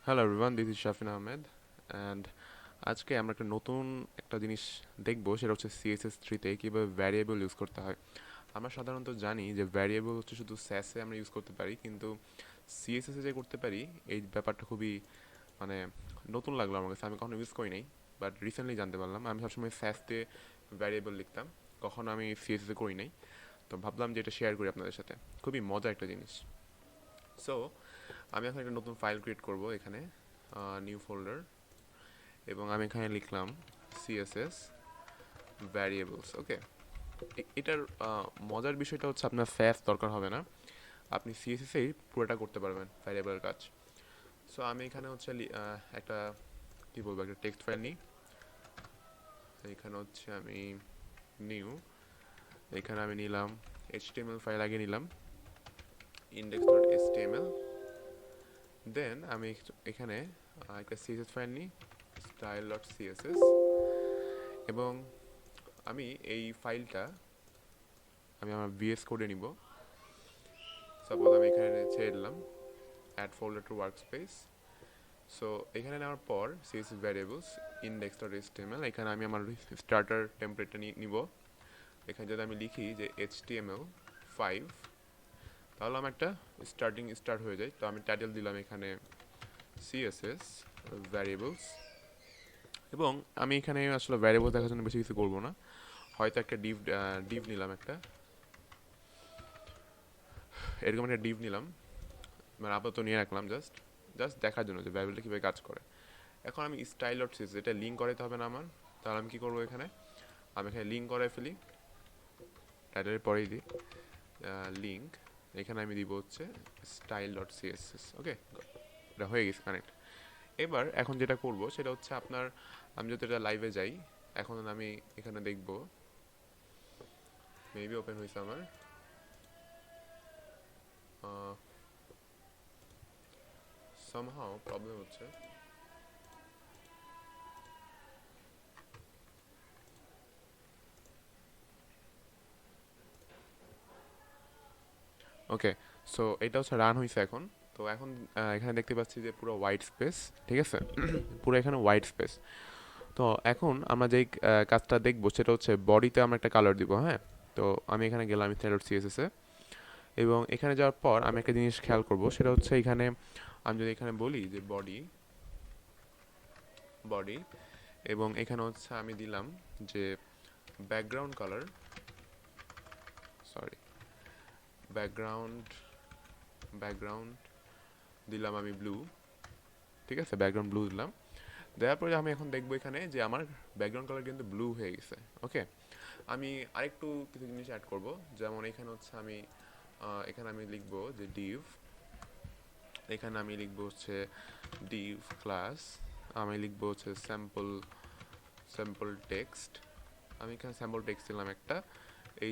Hello everyone, this is Shafin Ahmed and আজকে আমরা একটা জিনিস দেখবো, সেটা হচ্ছে সিএসএস থ্রিতে কীভাবে ভ্যারিয়েবল ইউজ করতে হয়। আমরা সাধারণত জানি যে ভ্যারিয়েবল হচ্ছে শুধু স্যাসে আমরা ইউজ করতে পারি, কিন্তু সিএসএসে যে করতে পারি এই ব্যাপারটা খুবই মানে নতুন লাগলো আমার কাছে। আমি কখনো ইউজ করি নাই, বাট রিসেন্টলি জানতে পারলাম। আমি সবসময় স্যাস দিয়ে ভ্যারিয়েবল লিখতাম, কখনো আমি সিএসএসে করি নাই। তো ভাবলাম যে এটা শেয়ার করি আপনাদের সাথে, খুবই মজা একটা জিনিস। সো আমি এখন একটা নতুন ফাইল ক্রিয়েট করব, এখানে নিউ ফোল্ডার, এবং আমি এখানে লিখলাম সিএসএস ভ্যারিয়েবলস। ওকে, এটার মজার বিষয়টা হচ্ছে আপনার স্যাস দরকার হবে না, আপনি সিএসএসেই পুরোটা করতে পারবেন ভ্যারিয়েবলের কাজ। সো আমি এখানে হচ্ছে একটা কী বলবো, একটা টেক্সট ফাইল নিই। এখানে হচ্ছে আমি নিউ, এখানে আমি নিলাম এইচটিএমএল ফাইল, আগে নিলাম index.html। দেন আমি এখানে একটা সিএসএস ফাইল নিই, style.css, এবং আমি এই ফাইলটা আমি আমার ভিএস কোডে নিব। সাপোজ আমি এখানে ছেড়ে দিলাম add folder to workspace. So এখানে নেওয়ার পর সিএসএস ভ্যারিয়েবলস index.html, এখানে আমি আমার স্টার্টার টেমপ্লেটটা নিব। এখানে যদি আমি লিখি যে HTML5, তাহলে আমার একটা স্টার্ট হয়ে যায়। তো আমি টাইটেল দিলাম এখানে সিএসএস ভ্যারিয়েবলস, এবং আমি এখানে আসলে ভ্যারিয়েবল দেখার জন্য বেশি কিছু করবো না, হয়তো একটা ডিভ নিলাম, এরকম একটা ডিভ নিলাম, মানে আপাতত নিয়ে রাখলাম জাস্ট জাস্ট দেখার জন্য যে ভ্যারিয়েবলটা কীভাবে কাজ করে। এখন আমি style.css, এটা লিঙ্ক করাইতে হবে না আমার, তাহলে আমি কী করবো, আমি এখানে লিঙ্ক করাই ফেলি, টাইটেলের পরেই দিই লিঙ্ক। এখানে আমি দিব হচ্ছে style.css। ওকে, এটা হয়ে গেছে কানেক্ট। এখন যেটা করব সেটা হচ্ছে আমি যদি এটা লাইভে যাই, এখন আমি এখানে দেখব, মেবি ওপেন হয়েছে আমার, সামহাও প্রবলেম হচ্ছে। ওকে, সো এটা হচ্ছে রান হয়েছে এখন। তো এখন এখানে দেখতে পাচ্ছি যে পুরো হোয়াইট স্পেস, ঠিক আছে? পুরো এখানে হোয়াইট স্পেস। তো এখন আমরা যেই কাজটা দেখবো সেটা হচ্ছে বডিতে আমরা একটা কালার দিব। হ্যাঁ, তো আমি এখানে গেলাম style.css এ, এবং এখানে যাওয়ার পর আমি একটা জিনিস খেয়াল করব, সেটা হচ্ছে এখানে আমি যদি এখানে বলি যে বডি বডি, এবং এখানে হচ্ছে আমি দিলাম যে background colour, sorry background background দিলাম আমি ব্লু, ঠিক আছে? ব্যাকগ্রাউন্ড ব্লু দিলাম। দেওয়ার পরে আমি এখন দেখবো এখানে যে আমার ব্যাকগ্রাউন্ড কালার কিন্তু ব্লু হয়ে গেছে। ওকে, আমি আরেকটু কিছু জিনিস অ্যাড করব, যেমন এখানে হচ্ছে এখানে আমি লিখবো যে ডিভ, এখানে আমি লিখবো হচ্ছে ডিভ ক্লাস, আমি লিখবো হচ্ছে স্যাম্পল টেক্সট। আমি এখানে স্যাম্পল টেক্সট দিলাম একটা,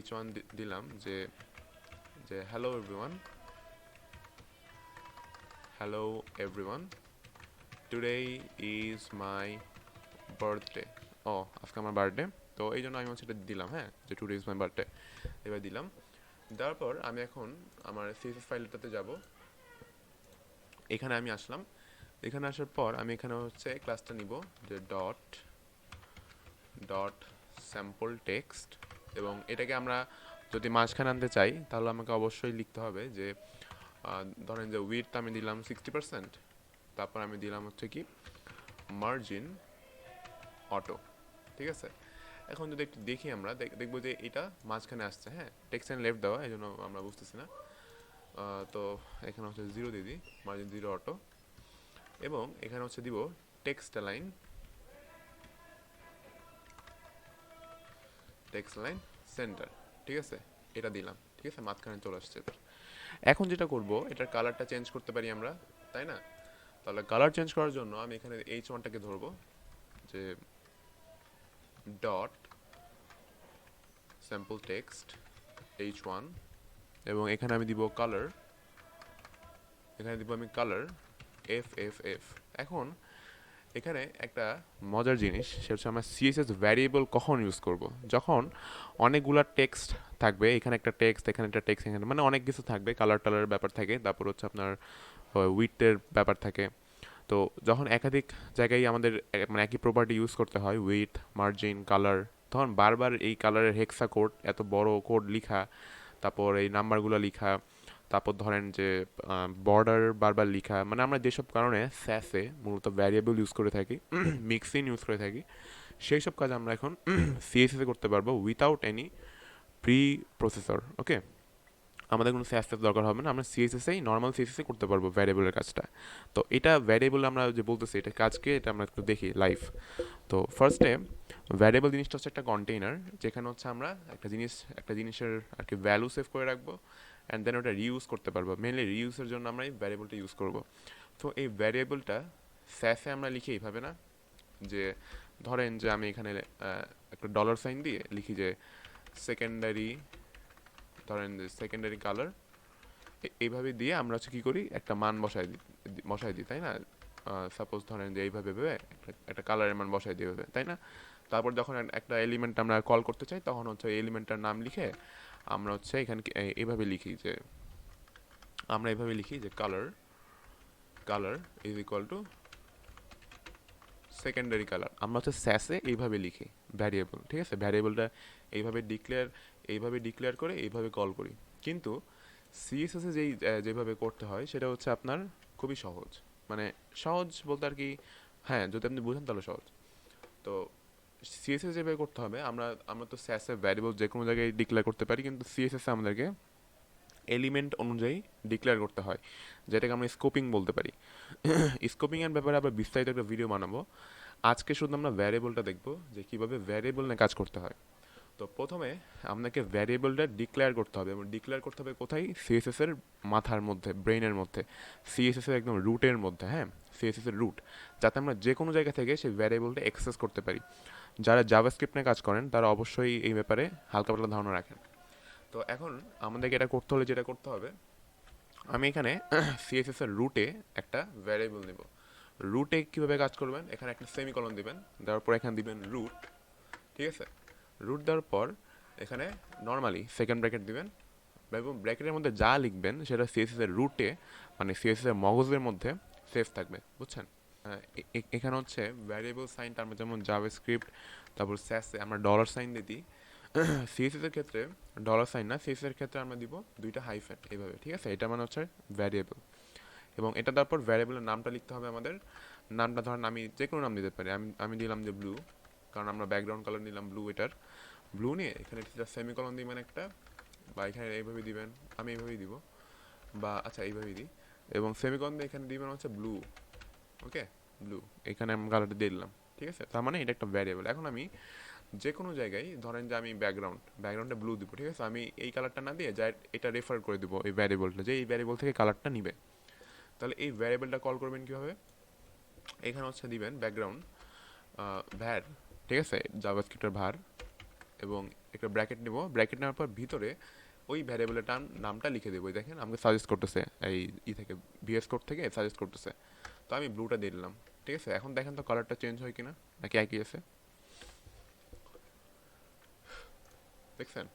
h1 দিলাম যে যে hello everyone, today is my birthday. ও, আজকে আমার বার্থডে, তো এই জন্য আমি হচ্ছে এটা দিলাম, হ্যাঁ, যে টুডে ইজ মাই বার্থডে, এবার দিলাম। দেওয়ার পর আমি এখন আমার সিএসএস ফাইলটাতে যাব, এখানে আমি আসলাম। এখানে আসার পর আমি এখানে হচ্ছে ক্লাসটা নিব যে ডট স্যাম্পল টেক্সট, এবং এটাকে আমরা যদি মাঝখানে আনতে চাই তাহলে আমাকে অবশ্যই লিখতে হবে যে ধরেন যে উইডথ আমি দিলাম 60%, তারপর আমি দিলাম হচ্ছে কি মার্জিন অটো, ঠিক আছে? এখন যদি একটু দেখি আমরা দেখবো যে এটা মাঝখানে আসছে, হ্যাঁ, টেক্সট অ্যান্ড লেফট দেওয়া, এই জন্য আমরা বুঝতেছি না। তো এখানে হচ্ছে 0 দিয়ে দিই, মার্জিন 0 অটো, এবং এখানে হচ্ছে দিব টেক্সট লাইন সেন্টার, ঠিক আছে? এটা দিলাম, ঠিক আছে, মাঝখানে চলে আসছে। এখন যেটা করব, এটার কালারটা চেঞ্জ করতে পারি আমরা, তাই না? তাহলে কালার চেঞ্জ করার জন্য আমি এখানে h1টাকে ধরবো, যে ডট স্যাম্পল টেক্সট h1, এবং এখানে আমি দিব কালার, এখানে দিব আমি কালার FFF। এখন এখানে একটা মজার জিনিস, সেটা হচ্ছে আমরা সিএসএস ভ্যারিয়েবল কখন ইউজ করব, যখন অনেকগুলা টেক্সট থাকবে, এখানে একটা টেক্সট, এখানে একটা টেক্সট, এখানে মানে অনেক কিছু থাকবে, কালার টালারের ব্যাপার থাকে, তারপর হচ্ছে আপনার উইথের ব্যাপার থাকে। তো যখন একাধিক জায়গায় আমাদের মানে একই প্রপার্টি ইউজ করতে হয়, উইথ, মার্জিন, কালার, তখন বারবার এই কালারের হেক্সা কোড, এত বড় কোড লিখা, তারপর এই নাম্বারগুলো লিখা, তারপর ধরেন যে বর্ডার বারবার লিখা, মানে আমরা যেসব কারণে স্যাসে মূলত ভ্যারিয়েবল ইউজ করে থাকি, মিক্সিং ইউজ করে থাকি, সেই সব কাজ আমরা এখন সিএসএসে করতে পারবো উইথাউট এনি প্রি প্রসেসর। ওকে, আমাদের কোনো সিএসএস দরকার হবে না, আমরা সিএসএসেই নর্মাল সিএসএসে করতে পারবো ভ্যারিয়েবলের কাজটা। তো এটা ভ্যারিয়েবল আমরা যে বলতেছি এটা কাজকে, এটা আমরা একটু দেখি লাইভ। তো ফার্স্টে ভ্যারিয়েবল জিনিসটা হচ্ছে একটা কন্টেইনার, যেখানে হচ্ছে আমরা একটা জিনিসের আর কি ভ্যালু সেভ করে রাখবো, অ্যান্ড দেন ওটা রিইউজ করতে পারবো। মেনলি রিইউজের জন্য আমরা এই ভ্যারিয়েবলটা ইউজ করবো। তো এই ভ্যারিয়েবলটা স্যাসে আমরা লিখি এইভাবে না, যে ধরেন যে আমি এখানে একটা ডলার সাইন দিয়ে লিখি যে সেকেন্ডারি, ধরেন যে সেকেন্ডারি কালার, এইভাবে দিয়ে আমরা হচ্ছে কী করি, একটা মান বসাই দিই, তাই না? সাপোজ ধরেন যে এইভাবে ভেবে একটা কালারের মান বসাই দিয়ে ভেবে, তাই না? তারপর যখন একটা এলিমেন্ট আমরা কল করতে চাই, তখন হচ্ছে এই এলিমেন্টটার নাম লিখে আমরা হচ্ছে এখানে এইভাবে লিখি যে, আমরা এইভাবে লিখি যে colour colour is equal to secondary colour. আমরা হচ্ছে স্যাসে এইভাবে লিখি ভ্যারিয়েবল, ঠিক আছে? ভ্যারিয়েবলটা এইভাবে ডিক্লেয়ার করে এইভাবে কল করি। কিন্তু সিএসএসে যেভাবে করতে হয় সেটা হচ্ছে আপনার খুবই সহজ, মানে সহজ বলতে আর কি, হ্যাঁ যদি আপনি বুঝেন তাহলে সহজ। তো সিএসএস যেভাবে করতে হবে, আমরা তো স্যাসে ভ্যারিয়েবল যে কোনো জায়গায় ডিক্লেয়ার করতে পারি, কিন্তু সিএসএসে আমাদেরকে এলিমেন্ট অনুযায়ী ডিক্লেয়ার করতে হয়, যেটাকে আমরা স্কোপিং বলতে পারি। স্কোপিংয়ের ব্যাপারে আবার বিস্তারিত একটা ভিডিও বানাবো। আজকে শুধু আমরা ভ্যারিয়েবলটা দেখব যে কীভাবে ভ্যারিয়েবল নিয়ে কাজ করতে হয়। তো প্রথমে আপনাকে ভ্যারিয়েবলটা ডিক্লেয়ার করতে হবে, এবং ডিক্লেয়ার করতে হবে কোথায়? সিএসএস এর মাথার মধ্যে, ব্রেইনের মধ্যে, সিএসএস এর একদম রুটের মধ্যে, হ্যাঁ, সিএসএস এর রুট, যাতে আমরা যে কোনো জায়গা থেকে সেই ভ্যারিয়েবলটা অ্যাক্সেস করতে পারি। যারা জাভাস্ক্রিপ্ট নিয়ে কাজ করেন তারা অবশ্যই এই ব্যাপারে হালকা পাতলা ধারণা রাখেন। তো এখন আমাদেরকে এটা করতে হলে যেটা করতে হবে, আমি এখানে সিএসএস এর রুটে একটা ভ্যারিয়েবল নেব। রুটে কীভাবে কাজ করবেন, এখানে একটা সেমিকলন দিবেন, দেওয়ার পর এখানে দিবেন রুট, ঠিক আছে? রুট দেওয়ার পর এখানে নর্মালি সেকেন্ড ব্র্যাকেট দিবেন, এবং ব্র্যাকেটের মধ্যে যা লিখবেন সেটা সিএসএস এর রুটে, মানে সিএসএস এর মগজের মধ্যে সেভ থাকবে, বুঝছেন? এখানে হচ্ছে ভ্যারিয়েবল সাইনটা আমরা যেমন জাভাস্ক্রিপ্ট, তারপর স্যাসে আমরা ডলার সাইন দিয়ে দিই, সিএসএস এর ক্ষেত্রে ডলার সাইন না, সিএসএস এর ক্ষেত্রে আমরা দিব দুইটা হাইফেন এইভাবে, ঠিক আছে? এটা মানে হচ্ছে ভ্যারিয়েবল। এবং এটা দেওয়ার পর ভ্যারিয়েবলের নামটা লিখতে হবে আমাদের। নামটা ধরেন আমি যে কোনো নাম দিতে পারি, আমি দিলাম যে ব্লু, কারণ আমরা ব্যাকগ্রাউন্ড কালার নিলাম ব্লু। এটার ব্লু নিয়ে এখানে সেমিকলন দিবেন একটা, বা এখানে এইভাবে দিবেন, আমি এইভাবেই দিব, বা আচ্ছা এইভাবেই দিই, এবং সেমিকলন দিয়ে এখানে দিবেন হচ্ছে ব্লু। ওকে, ব্লু, এখানে আমি কালারটা দিয়ে দিলাম, ঠিক আছে? তার মানে এটা একটা ভ্যারিয়েবল। এখন আমি যে কোনো জায়গায় ধরেন যে আমি ব্যাকগ্রাউন্ডে ব্লু দিব, ঠিক আছে? আমি এই কালারটা না দিয়ে যা এটা রেফার করে দিব এই ভ্যারিয়েবলটা, যে এই ভ্যারিয়েবল থেকে কালারটা নিবে। তাহলে এই ভ্যারিয়েবলটা কল করবেন কীভাবে? এখানে হচ্ছে দিবেন ব্যাকগ্রাউন্ড ভ্যার, ঠিক আছে, জাভাস্ক্রিপ্টের ভার, এবং একটা ব্র্যাকেট নেব। ব্র্যাকেট নেওয়ার পর ভিতরে ওই ভ্যারিয়েবলের নামটা লিখে দেবো। দেখেন আমাকে সাজেস্ট করতেছে এই থেকে, ভিএস কোড থেকে সাজেস্ট করতেছে। তো আমি ব্লুটা দিয়ে দিলাম, ঠিক আছে? এখন দেখেন তো কালারটা চেঞ্জ হয় কিনা, নাকি একই আছে? দেখছেন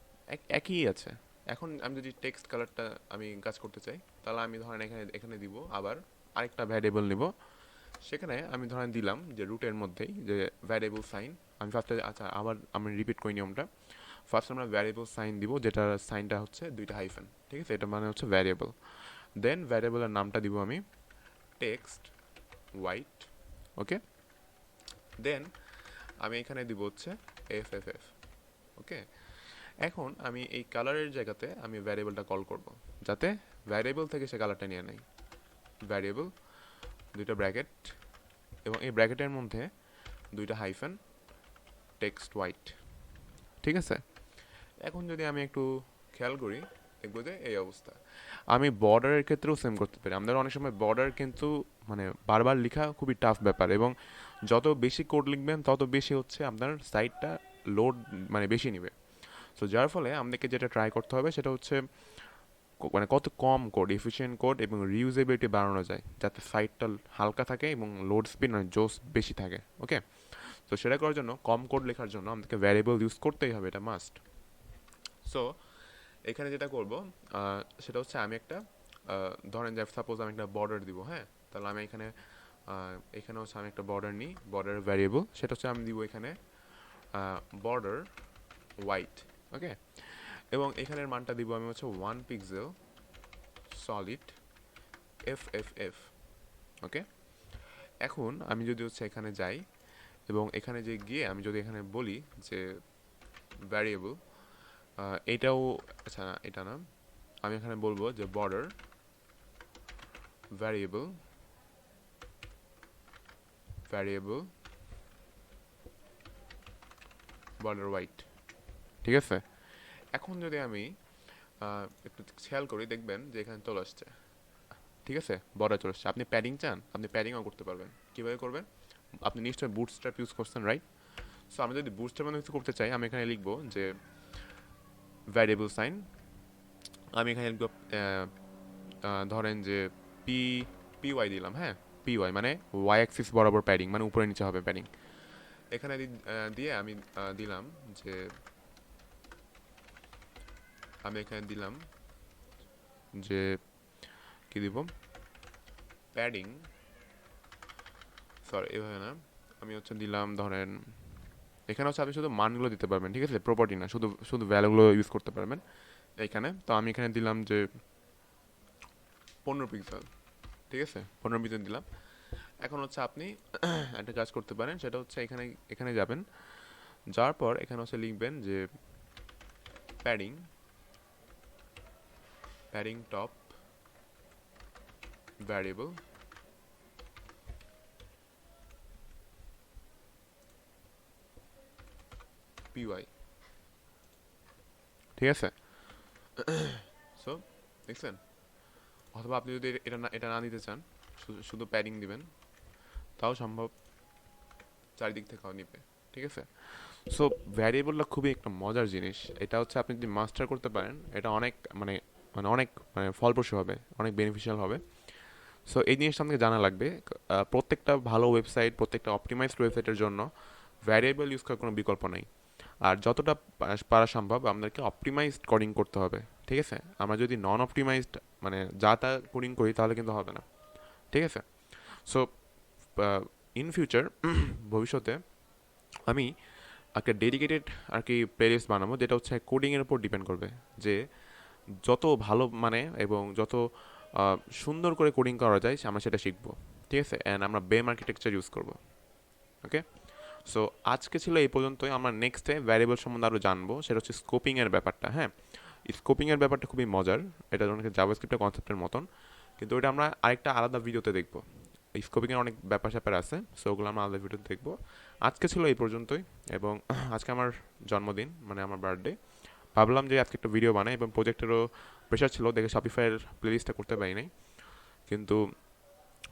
একই আছে। এখন আমি যদি টেক্সট কালারটা আমি কাজ করতে চাই, তাহলে আমি ধরেন এখানে দিব আবার আরেকটা ভ্যারিয়েবল নিব, সেখানে আমি ধরেন দিলাম যে রুটের মধ্যেই যে ভ্যারিয়েবল সাইন। আমি ফার্স্টে, আচ্ছা আবার আমি রিপিট করি নিয়মটা। ফার্স্ট আমরা ভ্যারিয়েবল সাইন দিব, যেটা সাইনটা হচ্ছে দুইটা হাইফেন, ঠিক আছে? এটা মানে হচ্ছে ভ্যারিয়েবল। দেন ভ্যারিয়েবলের নামটা দিব আমি টেক্সট হোয়াইট, ওকে? দেন আমি এখানে দিব হচ্ছে এফ, ওকে? এখন আমি এই কালারের জায়গাতে আমি ভ্যারিয়েবলটা কল করব, যাতে ভ্যারিয়েবল থেকে সে কালারটা নিয়ে নেয়। ভ্যারিয়েবল, দুইটা ব্র্যাকেট, এবং এই ব্র্যাকেটের মধ্যে দুইটা হাইফেন, টেক্সট হোয়াইট, ঠিক আছে? এখন যদি আমি একটু খেয়াল করি, দেখবো যে এই অবস্থা। আমি বর্ডারের ক্ষেত্রেও সেম করতে পারি। আমাদের অনেক সময় বর্ডার কিন্তু মানে বারবার লেখা খুবই টাফ ব্যাপার, এবং যত বেশি কোড লিখবেন তত বেশি হচ্ছে আপনার সাইটটা লোড মানে বেশি নেবে। সো যার ফলে আমাদেরকে যেটা ট্রাই করতে হবে সেটা হচ্ছে মানে কত কম কোড, এফিশিয়েন্ট কোড এবং রিউজেবিলিটি বাড়ানো যায়, যাতে সাইটটা হালকা থাকে এবং লোড স্পিড মানে জোস বেশি থাকে, ওকে? তো সেটা করার জন্য, কম কোড লেখার জন্য আমাদেরকে ভ্যারিয়েবল ইউজ করতেই হবে, এটা মাস্ট। সো এখানে যেটা করব সেটা হচ্ছে আমি একটা ধরেন যে সাপোজ আমি একটা বর্ডার দিব, হ্যাঁ? তাহলে আমি এখানে এখানে হচ্ছে আমি একটা বর্ডার নিই, বর্ডার ভ্যারিয়েবল, সেটা হচ্ছে আমি দিব এখানে বর্ডার হোয়াইট। ওকে, এবং এখানের মানটা দিব আমি হচ্ছে 1 পিক্সেল সলিড এফ। ওকে, এখন আমি যদি হচ্ছে এখানে যাই এবং এখানে যে গিয়ে আমি যদি এখানে বলি যে ভ্যারিয়েবল, এটাও, আচ্ছা এটা না, আমি এখানে বলবো যে বর্ডার ভ্যারিয়েবল বর্ডার হোয়াইট। ঠিক আছে, এখন যদি আমি একটু খেয়াল করি দেখবেন যে এখানে চলে আসছে। ঠিক আছে, বর্ডার চলে আসছে। আপনি প্যাডিং চান, আপনি প্যাডিংও করতে পারবেন। কীভাবে করবেন? আপনি নিশ্চয়ই বুটস্ট্র্যাপ ইউজ করছেন, রাইট? সো আমি যদি বুটস্ট্র্যাপ কিছু করতে চাই, আমি এখানে লিখবো যে ভ্যারিয়েবল সাইন, আমি এখানে লিখবো ধরেন যে পি পিওয়াই দিলাম। হ্যাঁ, পিওয়াই মানে ওয়াই অ্যাক্সিস বরাবর প্যাডিং, মানে উপরে নিচে হবে প্যাডিং। এখানে দিয়ে আমি দিলাম যে কি দিব, প্যাডিং, সরি এভাবে না, আমি হচ্ছে দিলাম ধরেন, এখানে হচ্ছে আপনি শুধু মানগুলো দিতে পারবেন। ঠিক আছে, প্রপার্টি না, শুধু শুধু ভ্যালুগুলো ইউজ করতে পারবেন এইখানে। তো আমি এখানে দিলাম যে 15 পিক্সেল। ঠিক আছে, 15 পিক্সেল দিলাম। এখন হচ্ছে আপনি একটা কাজ করতে পারেন, সেটা হচ্ছে এখানে এখানে যাবেন, যাওয়ার পর এখানে হচ্ছে লিখবেন যে প্যাডিং টপ ভ্যারিয়েবল পিওয়াই। ঠিক আছে, সো দেখছেন? অথবা আপনি যদি এটা না দিতে চান, শুধু প্যাডিং দিবেন, তাও সম্ভব, চারিদিক থেকেও নিবে। ঠিক আছে, সো ভ্যারিয়েবলটা খুবই একটা মজার জিনিস। এটা হচ্ছে আপনি যদি মাস্টার করতে পারেন, এটা অনেক মানে মানে অনেক মানে ফলপ্রসূ হবে, অনেক বেনিফিশিয়াল হবে। সো এই জিনিসটা আমাকে জানা লাগবে। প্রত্যেকটা ভালো ওয়েবসাইট, প্রত্যেকটা অপটিমাইজড ওয়েবসাইটের জন্য ভ্যারিয়েবল ইউজ করার কোনো বিকল্প নাই। আর যতটা পারা সম্ভব আমাদেরকে অপটিমাইজড কোডিং করতে হবে। ঠিক আছে, আমরা যদি নন অপটিমাইজড মানে যা তা কোডিং করি তাহলে কিন্তু হবে না। ঠিক আছে, সো ইন ফিউচার ভবিষ্যতে আমি একটা ডেডিকেটেড আর কি প্লেলিস্ট বানাবো, যেটা হচ্ছে কোডিংয়ের উপর ডিপেন্ড করবে, যে যত ভালো মানে এবং যত সুন্দর করে কোডিং করা যায় আমরা সেটা শিখবো। ঠিক আছে, অ্যান্ড আমরা বেম আর্কিটেকচার ইউজ করবো। ওকে, সো আজকে ছিল এই পর্যন্তই। আমরা নেক্সটে ভ্যারিয়েবল সম্বন্ধে আরও জানবো, সেটা হচ্ছে স্কোপিংয়ের ব্যাপারটা। হ্যাঁ, স্কোপিংয়ের ব্যাপারটা খুবই মজার, এটা অনেক জাভাস্ক্রিপ্টের কনসেপ্টের মতন, কিন্তু ওটা আমরা আরেকটা আলাদা ভিডিওতে দেখবো। স্কোপিংয়ের অনেক ব্যাপার স্যাপার আছে, সো ওগুলো আমরা আলাদা ভিডিওতে দেখবো। আজকে ছিল এই পর্যন্তই, এবং আজকে আমার জন্মদিন, মানে আমার বার্থডে। ভাবলাম যে আজকে একটা ভিডিও বানাই, এবং প্রজেক্টেরও প্রেশার ছিল দেখে শপিফাইয়ের প্লেলিস্টটা করতে পারি নাই, কিন্তু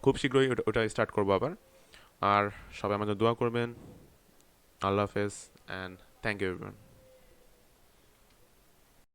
খুব শীঘ্রই ওটা স্টার্ট করবো আবার। আর সবাই আমাদের দোয়া করবেন। আল্লাহ হাফেজ, অ্যান্ড থ্যাংক ইউ এভরিওয়ান।